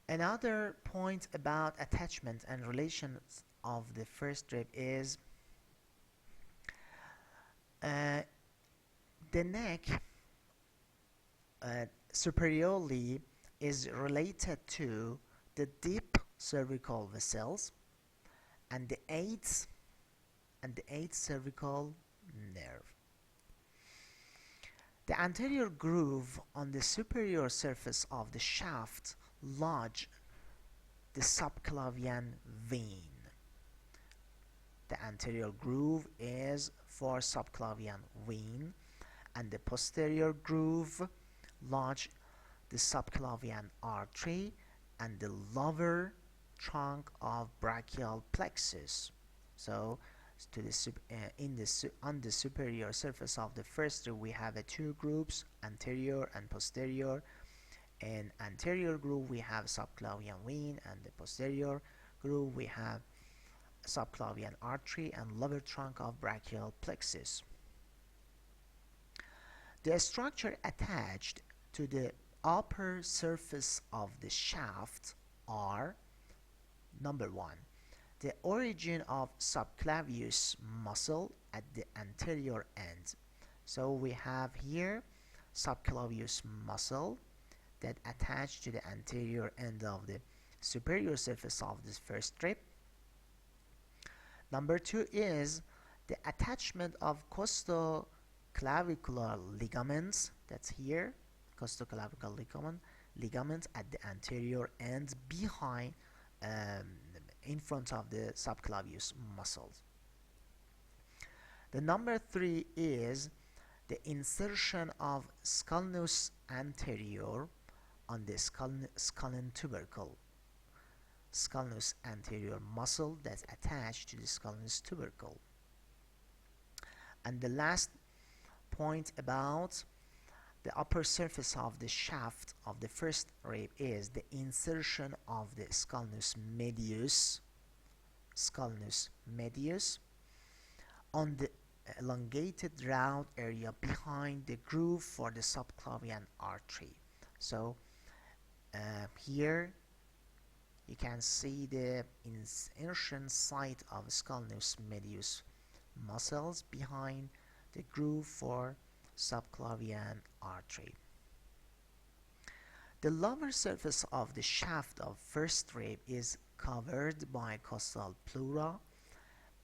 Another point about attachment and relations of the first rib is uh, the neck superiorly is related to the deep cervical vessels and the eighth cervical nerve. The anterior groove on the superior surface of the shaft lodge the subclavian vein. The anterior groove is for subclavian vein, and the posterior groove lodge the subclavian artery and the lower trunk of brachial plexus. So to the on the superior surface of the first rib we have two groups, anterior and posterior. In anterior groove we have subclavian vein, and the posterior groove we have subclavian artery and lower trunk of brachial plexus. The structure attached to the upper surface of the shaft are: number 1, the origin of subclavius muscle at the anterior end. So we have here subclavius muscle that attach to the anterior end of the superior surface of this first rib. Number 2 is the attachment of costoclavicular ligaments, that's here, costoclavicular ligaments at the anterior end behind, in front of the subclavius muscles. The number 3 is the insertion of scalenus anterior on the scalene tubercle, scalenus anterior muscle that's attached to the scalenus tubercle. And the last point about the upper surface of the shaft of the first rib is the insertion of the scalenus medius on the elongated round area behind the groove for the subclavian artery. So here you can see the insertion site of scalenus medius muscles behind the groove for subclavian artery. The lower surface of the shaft of first rib is covered by costal pleura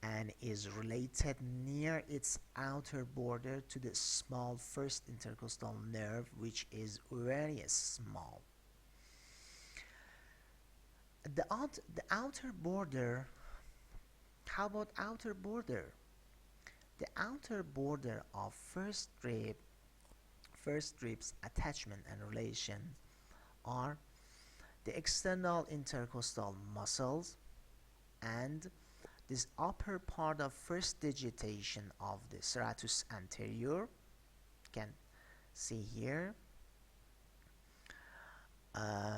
and is related near its outer border to the small first intercostal nerve, which is very small. The outer border, how about outer border? The outer border of first rib's attachment and relation are the external intercostal muscles and this upper part of first digitation of the serratus anterior. You can see here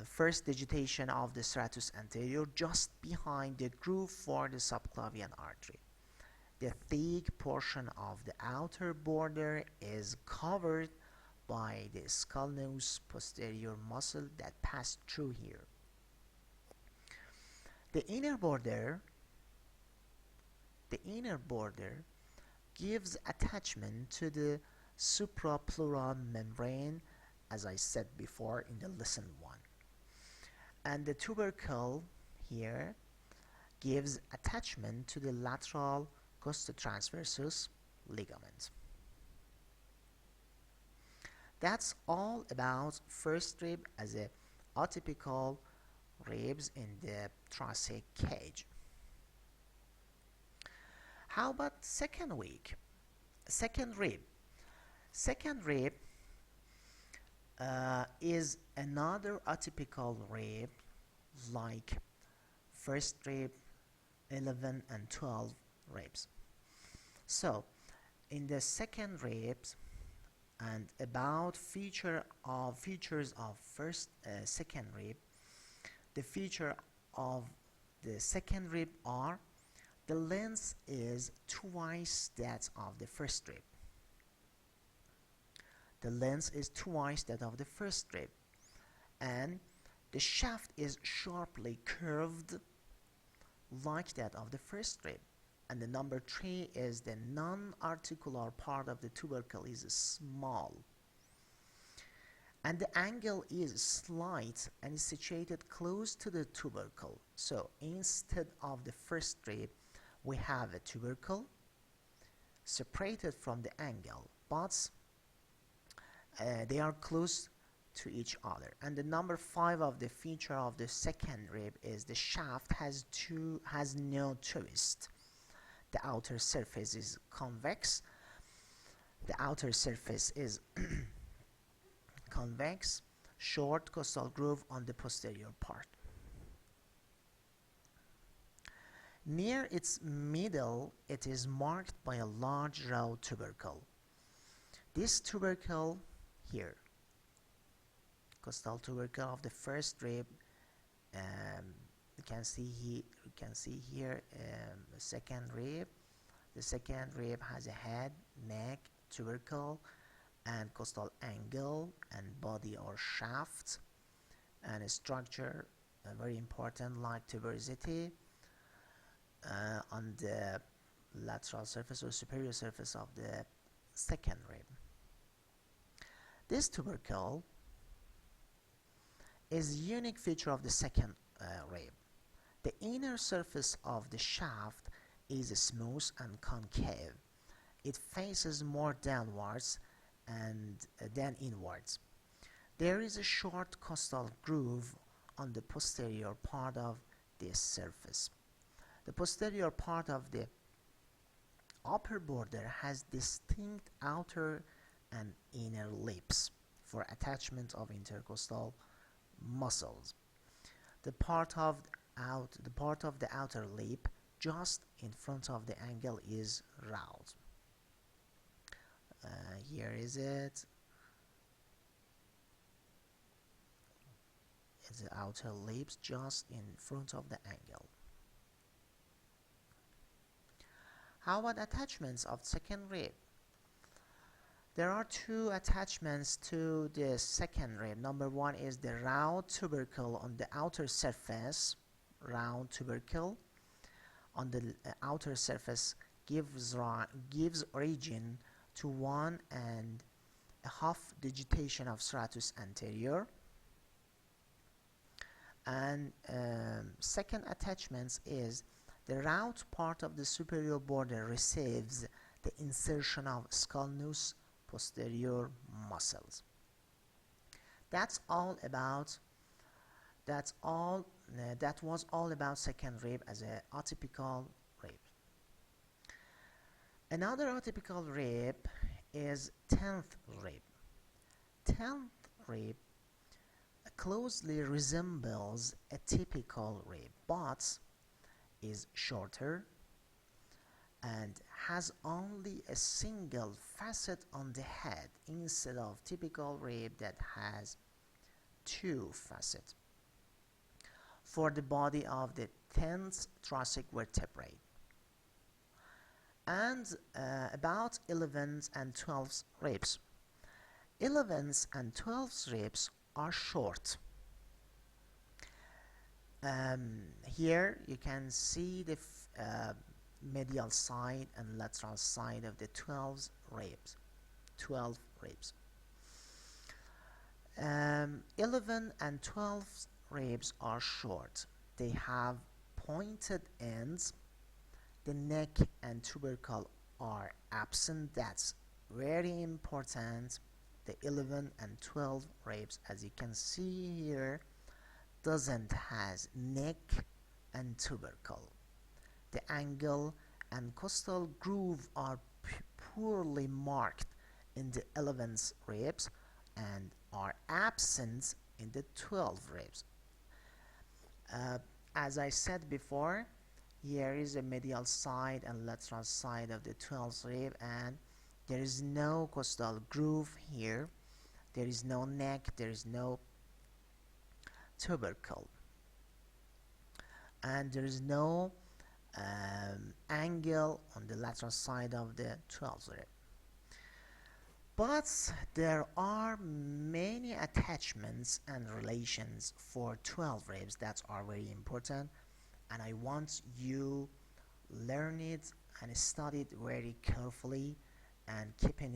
first digitation of the serratus anterior just behind the groove for the subclavian artery. The thick portion of the outer border is covered by the scalenus posterior muscle that passed through here. The inner border gives attachment to the suprapleural membrane, as I said before in the lesson 1. And the tubercle here gives attachment to the lateral costotransversus ligament. That's all about first rib as a atypical ribs in the thoracic cage. How about second rib? Second rib is another atypical rib like first rib, 11 and 12 ribs. So in the second ribs and about features of second rib, the feature of the second rib are the length is twice that of the first rib. The length is twice that of the first rib, and The shaft is sharply curved like that of the first rib. And the number 3 is the non-articular part of the tubercle is small. And the angle is slight and is situated close to the tubercle. So instead of the first rib, we have a tubercle separated from the angle, but they are close to each other. And the number 5 of the feature of the second rib is the shaft has no twist. The outer surface is convex. The outer surface is convex, short costal groove on the posterior part. Near its middle, it is marked by a large round tubercle. This tubercle here, costal tubercle of the first rib, you can see here the second rib. The second rib has a head, neck, tubercle, and costal angle and body or shaft, and a structure very important like tuberosity on the lateral surface or superior surface of the second rib. This tubercle is a unique feature of the second rib. The inner surface of the shaft is smooth and concave. It faces more downwards and then inwards. There is a short costal groove on the posterior part of this surface. The posterior part of the upper border has distinct outer and inner lips for attachment of intercostal muscles. The part of the outer lip just in front of the angle is round. Here is it. It's the outer lips just in front of the angle. How about attachments of second rib? There are two attachments to the second rib. Number 1 is the round tubercle on the outer surface. Round tubercle on the outer surface gives origin to 1.5 digitation of serratus anterior. And second attachments is the round part of the superior border receives the insertion of scalenus posterior muscles. That was all about second rib as a atypical rib. Another atypical rib is 10th rib. 10th rib closely resembles a typical rib but is shorter and has only a single facet on the head instead of typical rib that has 2 facets for the body of the 10th thoracic vertebrae. And about 11th and 12th ribs. 11th and 12th ribs are short. Here you can see the medial side and lateral side of the 12 ribs. 12 ribs. 11 and 12 ribs are short. They have pointed ends. The neck and tubercle are absent. That's very important. The 11 and 12 ribs, as you can see here, doesn't has neck and tubercle. The angle and costal groove are poorly marked in the 11th ribs and are absent in the 12 ribs. As I said before, here is a medial side and lateral side of the 12th rib, and there is no costal groove here. There is no neck, there is no tubercle, and there is no angle on the lateral side of the 12th rib. But there are many attachments and relations for 12 ribs that are very important, and I want you learn it and study it very carefully and keeping in